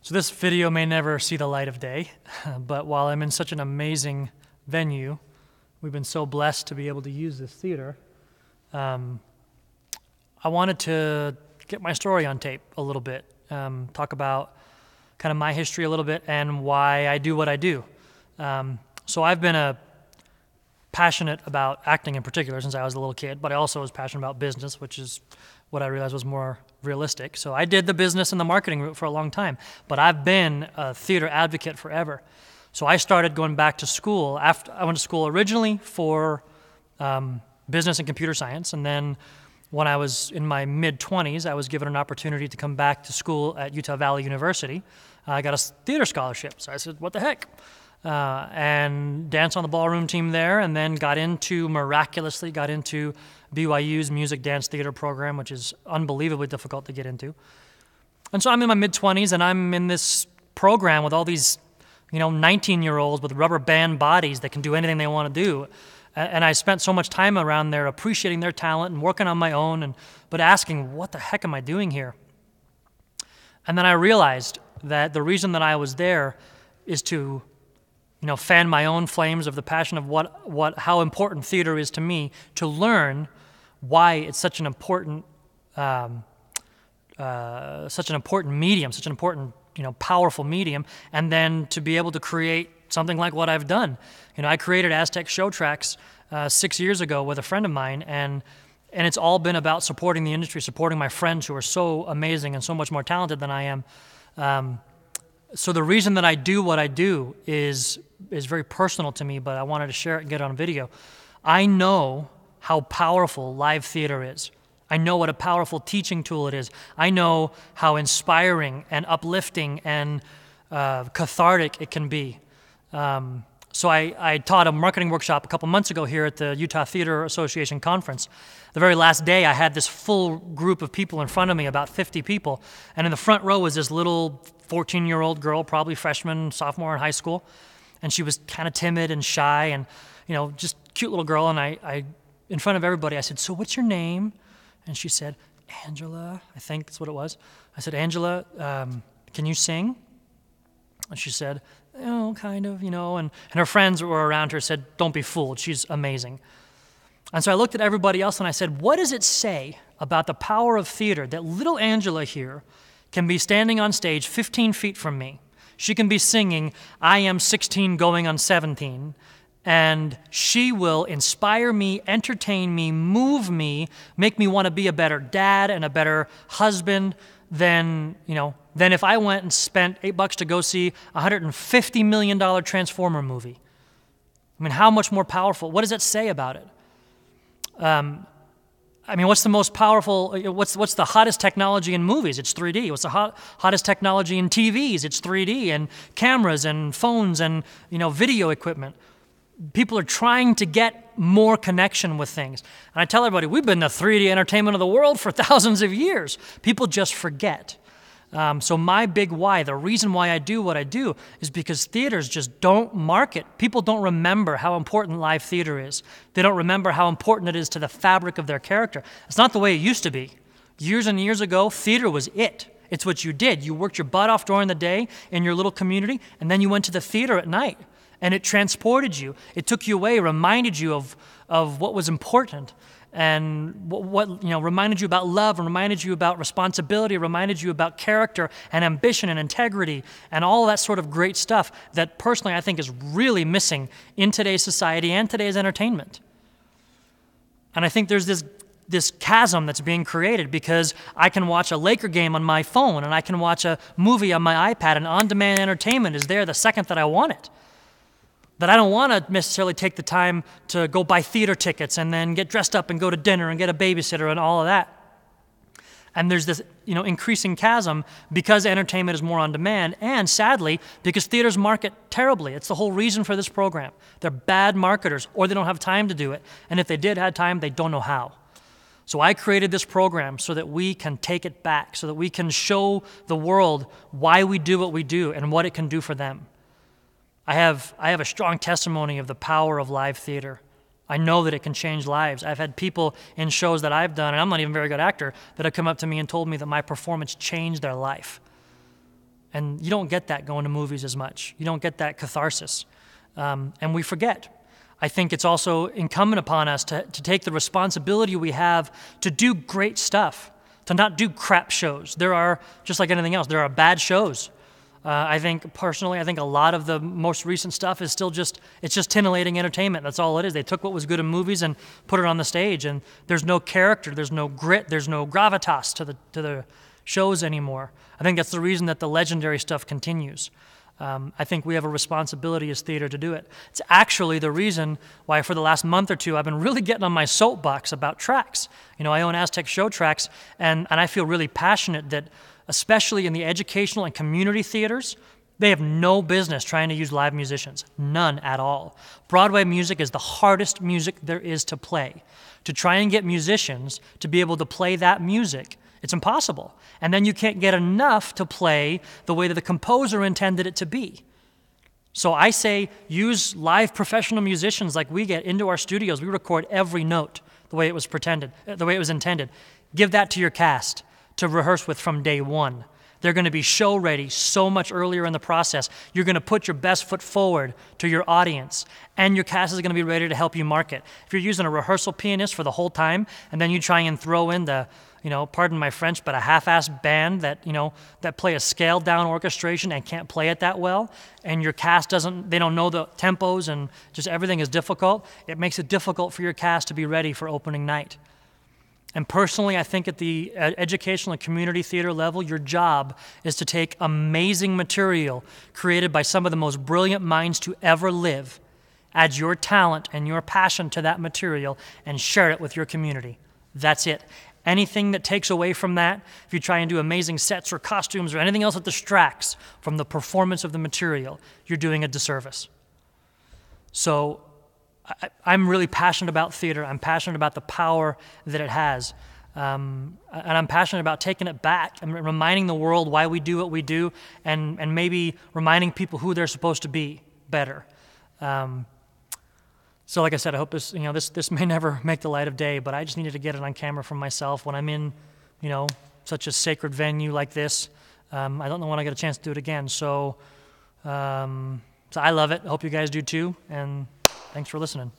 So this video may never see the light of day, but while I'm in such an amazing venue, we've been so blessed to be able to use this theater, I wanted to get my story on tape a little bit, talk about kind of my history a little bit and why I do what I do. So I've been passionate about acting in particular since I was a little kid, but I also was passionate about business, which is what I realized was more realistic. So I did the business and the marketing route for a long time, but I've been a theater advocate forever. So I started going back to school. After I went to school originally for business and computer science, and then when I was in my mid-20s, I was given an opportunity to come back to school at Utah Valley University. I got a theater scholarship, so I said, what the heck? And danced on the ballroom team there, and then miraculously got into BYU's music dance theater program, which is unbelievably difficult to get into. And so I'm in my mid-20s, and I'm in this program with all these, 19-year-olds with rubber band bodies that can do anything they want to do. And I spent so much time around there appreciating their talent and working on my own, but asking, what the heck am I doing here? And then I realized that the reason that I was there is to fan my own flames of the passion of how important theater is to me, to learn why it's such an important medium, such an important, powerful medium, and then to be able to create something like what I've done. I created Aztec Show Tracks 6 years ago with a friend of mine, and it's all been about supporting the industry, supporting my friends who are so amazing and so much more talented than I am. So the reason that I do what I do is very personal to me, but I wanted to share it and get it on video. I know how powerful live theater is. I know what a powerful teaching tool it is. I know how inspiring and uplifting and cathartic it can be. So I taught a marketing workshop a couple months ago here at the Utah Theater Association conference. The very last day, I had this full group of people in front of me, about 50 people, and in the front row was this little 14-year-old girl, probably freshman, sophomore in high school, and she was kind of timid and shy and, just cute little girl, and I in front of everybody, I said, so what's your name? And she said, Angela, I think that's what it was. I said, Angela, can you sing? And she said, kind of, and her friends who were around her said, don't be fooled, she's amazing. And so I looked at everybody else and I said, what does it say about the power of theater that little Angela here can be standing on stage 15 feet from me? She can be singing, I am 16 going on 17, and she will inspire me, entertain me, move me, make me want to be a better dad and a better husband than if I went and spent $8 to go see a $150 million Transformer movie. I mean, how much more powerful? What does that say about it? What's the most powerful, what's the hottest technology in movies? It's 3D. What's the hottest technology in TVs? It's 3D and cameras and phones and, video equipment. People are trying to get more connection with things. And I tell everybody, we've been the 3D entertainment of the world for thousands of years. People just forget. So my big why, the reason why I do what I do, is because theaters just don't market. People don't remember how important live theater is. They don't remember how important it is to the fabric of their character. It's not the way it used to be. Years and years ago, theater was it. It's what you did. You worked your butt off during the day in your little community, and then you went to the theater at night. And it transported you. It took you away, reminded you of what was important, and what reminded you about love, and reminded you about responsibility, reminded you about character and ambition and integrity and all that sort of great stuff that personally I think is really missing in today's society and today's entertainment. And I think there's this chasm that's being created because I can watch a Laker game on my phone and I can watch a movie on my iPad, and on-demand entertainment is there the second that I want it. That I don't want to necessarily take the time to go buy theater tickets and then get dressed up and go to dinner and get a babysitter and all of that. And there's this, increasing chasm because entertainment is more on demand, and sadly, because theaters market terribly. It's the whole reason for this program. They're bad marketers, or they don't have time to do it. And if they did have time, they don't know how. So I created this program so that we can take it back, so that we can show the world why we do what we do and what it can do for them. I have a strong testimony of the power of live theater. I know that it can change lives. I've had people in shows that I've done, and I'm not even a very good actor, that have come up to me and told me that my performance changed their life. And you don't get that going to movies as much. You don't get that catharsis. And we forget. I think it's also incumbent upon us to take the responsibility we have to do great stuff, to not do crap shows. There are, just like anything else, there are bad shows. I think, personally, I think a lot of the most recent stuff is still it's just titillating entertainment. That's all it is. They took what was good in movies and put it on the stage, and there's no character, there's no grit, there's no gravitas to the shows anymore. I think that's the reason that the legendary stuff continues. I think we have a responsibility as theater to do it. It's actually the reason why for the last month or two I've been really getting on my soapbox about tracks. I own Aztec Show Tracks, and I feel really passionate that, especially in the educational and community theaters, they have no business trying to use live musicians. None at all. Broadway music is the hardest music there is to play. To try and get musicians to be able to play that music, it's impossible. And then you can't get enough to play the way that the composer intended it to be. So I say use live professional musicians like we get into our studios. We record every note the way it was intended. Give that to your cast to rehearse with from day one. They're going to be show ready so much earlier in the process. You're going to put your best foot forward to your audience, and your cast is going to be ready to help you market. If you're using a rehearsal pianist for the whole time, and then you try and throw in the, pardon my French, but a half-assed band that play a scaled-down orchestration and can't play it that well, and your cast they don't know the tempos and just everything is difficult, it makes it difficult for your cast to be ready for opening night. And personally, I think at the educational and community theater level, your job is to take amazing material created by some of the most brilliant minds to ever live, add your talent and your passion to that material, and share it with your community. That's it. Anything that takes away from that, if you try and do amazing sets or costumes or anything else that distracts from the performance of the material, you're doing a disservice. So I'm really passionate about theater. I'm passionate about the power that it has. And I'm passionate about taking it back and reminding the world why we do what we do, and maybe reminding people who they're supposed to be better. So like I said, I hope this may never make the light of day, but I just needed to get it on camera for myself when I'm in, such a sacred venue like this. I don't know when I get a chance to do it again. So I love it. I hope you guys do too. And thanks for listening.